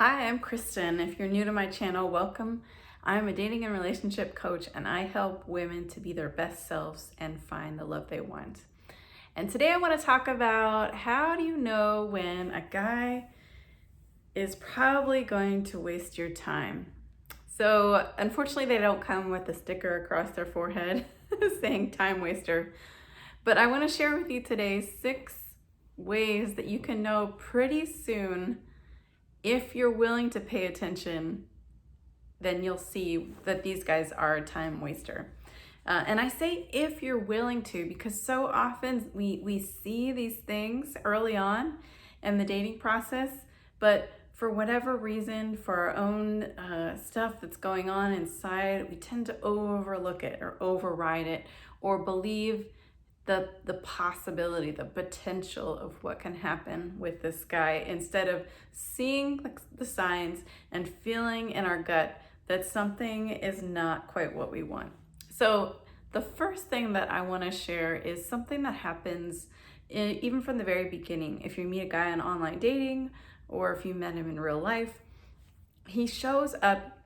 Hi, I'm Kristen. If you're new to my channel, welcome. I'm a dating and relationship coach, and I help women to be their best selves and find the love they want. And today I want to talk about how do you know when a guy is probably going to waste your time. So unfortunately, they don't come with a sticker across their forehead saying time waster. But I want to share with you today 6 ways that you can know pretty soon if you're willing to pay attention, then you'll see that these guys are a time waster. And I say if you're willing to, because so often we see these things early on in the dating process, but for whatever reason, for our own stuff that's going on inside, we tend to overlook it or override it or believe the possibility, the potential of what can happen with this guy instead of seeing the signs and feeling in our gut that something is not quite what we want. So the first thing that I want to share is something that happens even from the very beginning. If you meet a guy on online dating or if you met him in real life, he shows up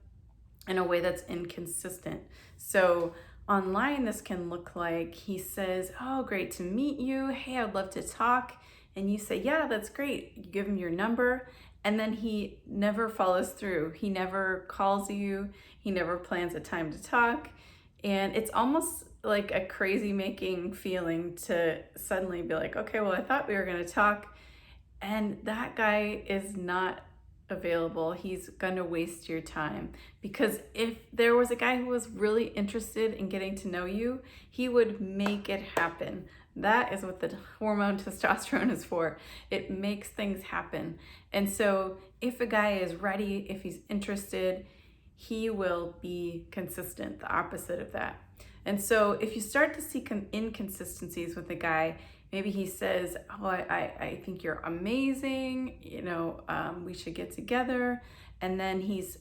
in a way that's inconsistent. So online, this can look like he says, "Oh, great to meet you. Hey, I'd love to talk." And you say, "Yeah, that's great." You give him your number, and then he never follows through. He never calls you. He never plans a time to talk. And it's almost like a crazy making feeling to suddenly be like, "Okay, well, I thought we were going to talk." And that guy is not available. He's going to waste your time, because if there was a guy who was really interested in getting to know you, he would make it happen. That is what the hormone testosterone is for. It makes things happen. And so if a guy is ready, if he's interested, he will be consistent, the opposite of that. And so if you start to see inconsistencies with a guy, maybe he says, "Oh, I think you're amazing. We should get together." And then he's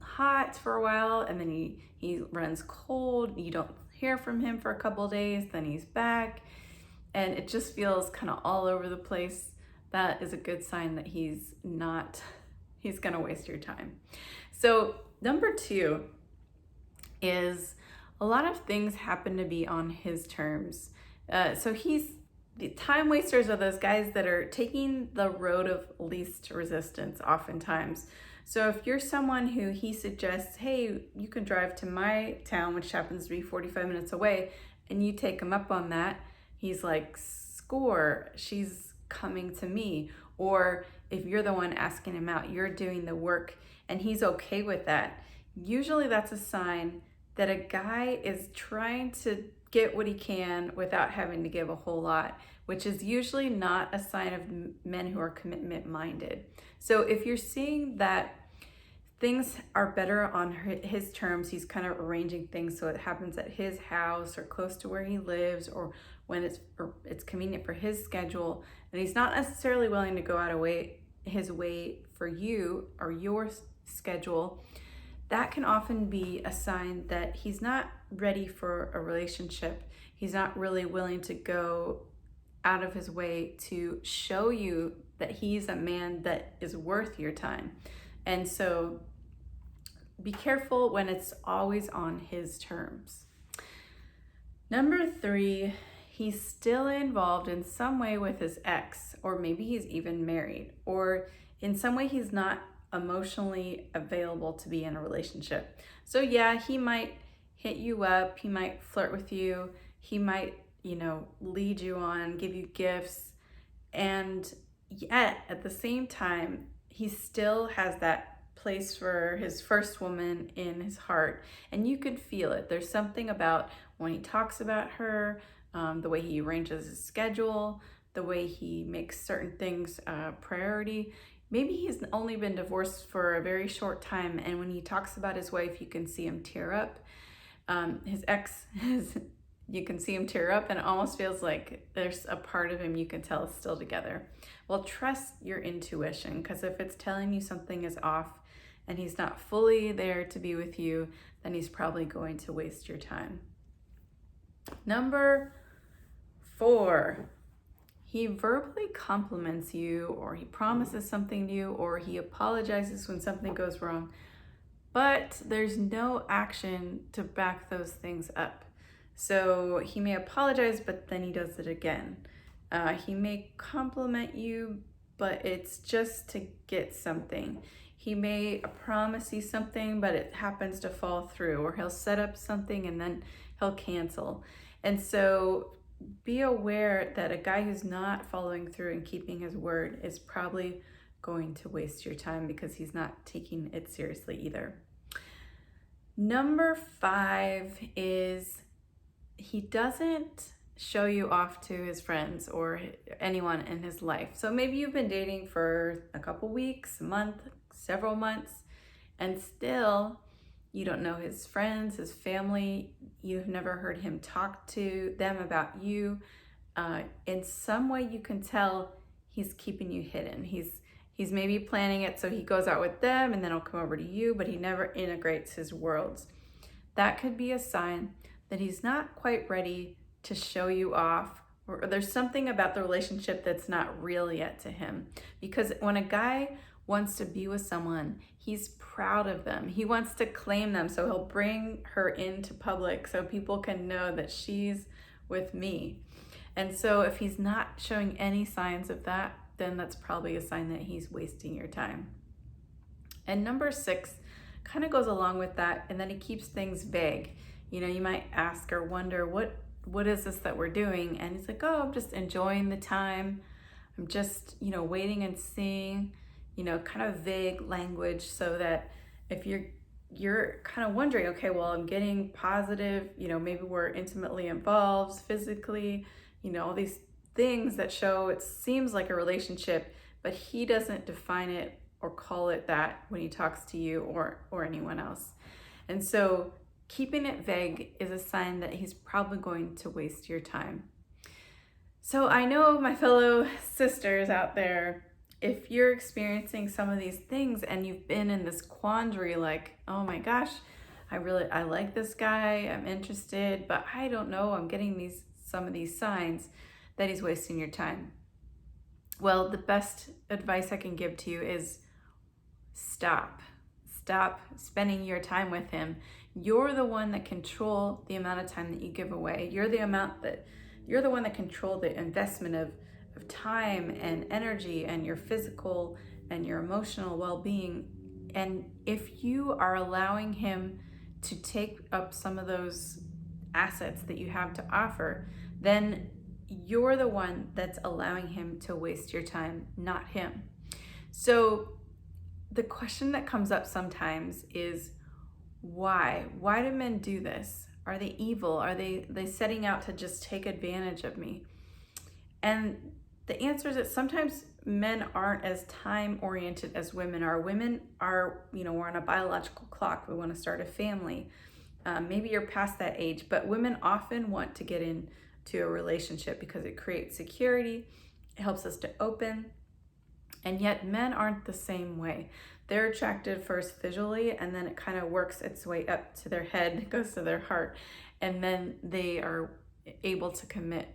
hot for a while, and then he runs cold. You don't hear from him for a couple of days, then he's back, and it just feels kind of all over the place. That is a good sign that he's gonna waste your time. So number 2 is a lot of things happen to be on his terms. The time wasters are those guys that are taking the road of least resistance oftentimes. So if you're someone who he suggests, "Hey, you can drive to my town," which happens to be 45 minutes away, and you take him up on that, he's like, "Score, she's coming to me." Or if you're the one asking him out, you're doing the work, and he's okay with that. Usually that's a sign that a guy is trying to get what he can without having to give a whole lot, which is usually not a sign of men who are commitment minded. So if you're seeing that things are better on his terms, he's kind of arranging things so it happens at his house or close to where he lives, or when it's convenient for his schedule, and he's not necessarily willing to go out of his way for you or your schedule, that can often be a sign that he's not ready for a relationship. He's not really willing to go out of his way to show you that he's a man that is worth your time. And so be careful when it's always on his terms. Number 3, he's still involved in some way with his ex, or maybe he's even married, or in some way he's not emotionally available to be in a relationship. So yeah, he might hit you up, he might flirt with you, he might, lead you on, give you gifts, and yet at the same time, he still has that place for his first woman in his heart, and you could feel it. There's something about when he talks about her, the way he arranges his schedule, the way he makes certain things priority. Maybe he's only been divorced for a very short time, and when he talks about his wife, you can see him tear up. His ex, you can see him tear up, and it almost feels like there's a part of him you can tell is still together. Well, trust your intuition, because if it's telling you something is off and he's not fully there to be with you, then he's probably going to waste your time. Number 4, he verbally compliments you, or he promises something to you, or he apologizes when something goes wrong, but there's no action to back those things up. So he may apologize, but then he does it again. He may compliment you, but it's just to get something. He may promise you something, but it happens to fall through, or he'll set up something and then he'll cancel. And so be aware that a guy who's not following through and keeping his word is probably going to waste your time, because he's not taking it seriously either. Number 5 is he doesn't show you off to his friends or anyone in his life. So maybe you've been dating for a couple weeks, a month, several months, and still you don't know his friends, his family. You've never heard him talk to them about you. In some way you can tell he's keeping you hidden. He's maybe planning it so he goes out with them and then he'll come over to you, but he never integrates his worlds. That could be a sign that he's not quite ready to show you off, or there's something about the relationship that's not real yet to him. Because when a guy wants to be with someone, he's proud of them. He wants to claim them, so he'll bring her into public so people can know that she's with me. And so if he's not showing any signs of that, then that's probably a sign that he's wasting your time. And number 6 kind of goes along with that, and then he keeps things vague. You know, you might ask or wonder, what is this that we're doing? And he's like, oh, I'm just enjoying the time. I'm just, waiting and seeing, kind of vague language, so that if you're kind of wondering, okay, well, I'm getting positive, maybe we're intimately involved physically, all these things that show it seems like a relationship, but he doesn't define it or call it that when he talks to you or anyone else. And so keeping it vague is a sign that he's probably going to waste your time. So I know, my fellow sisters out there, if you're experiencing some of these things and you've been in this quandary, like, oh my gosh, I like this guy, I'm interested, but I don't know, I'm getting some of these signs that he's wasting your time. Well, the best advice I can give to you is stop spending your time with him. You're the one that control the amount of time that you give away. You're the one that control the investment of time and energy and your physical and your emotional well-being. And if you are allowing him to take up some of those assets that you have to offer, then you're the one that's allowing him to waste your time, not him. So the question that comes up sometimes is, why? Why do men do this? Are they evil? Are they setting out to just take advantage of me? And the answer is that sometimes men aren't as time oriented as women are. Women are, we're on a biological clock. We want to start a family. Maybe you're past that age, but women often want to get into a relationship because it creates security. It helps us to open. And yet men aren't the same way. They're attracted first visually, and then it kind of works its way up to their head, goes to their heart, and then they are able to commit.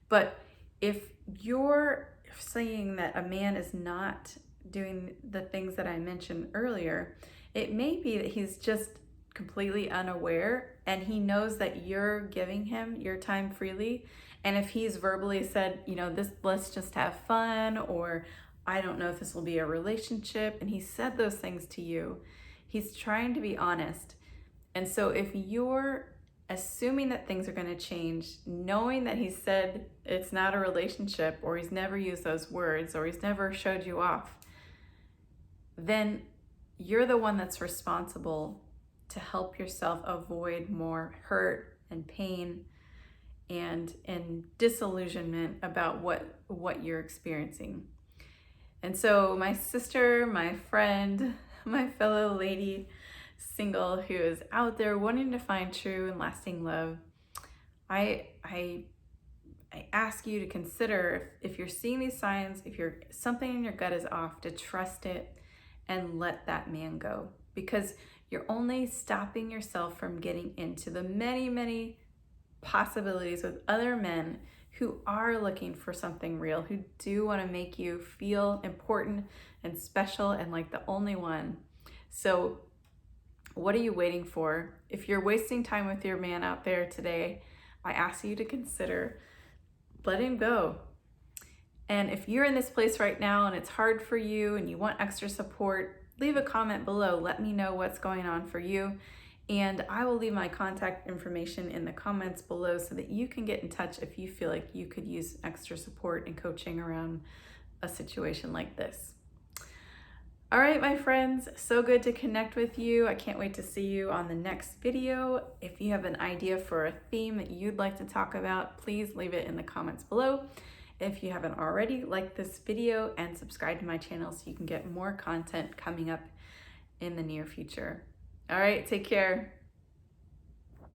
But if you're saying that a man is not doing the things that I mentioned earlier, it may be that he's just completely unaware, and he knows that you're giving him your time freely. And if he's verbally said, let's just have fun, or I don't know if this will be a relationship, and he said those things to you, he's trying to be honest. And so if you're assuming that things are going to change, knowing that he said it's not a relationship, or he's never used those words, or he's never showed you off, then you're the one that's responsible to help yourself avoid more hurt and pain and disillusionment about what you're experiencing. And so my sister, my friend, my fellow lady single who is out there wanting to find true and lasting love, I ask you to consider, if you're seeing these signs, if something in your gut is off, to trust it and let that man go, because you're only stopping yourself from getting into the many, many possibilities with other men who are looking for something real, who do want to make you feel important and special and like the only one. So what are you waiting for? If you're wasting time with your man out there today, I ask you to consider letting go. And if you're in this place right now and it's hard for you and you want extra support, leave a comment below. Let me know what's going on for you. And I will leave my contact information in the comments below so that you can get in touch if you feel like you could use extra support and coaching around a situation like this. All right, my friends, so good to connect with you. I can't wait to see you on the next video. If you have an idea for a theme that you'd like to talk about, please leave it in the comments below. If you haven't already, like this video and subscribe to my channel so you can get more content coming up in the near future. All right, take care.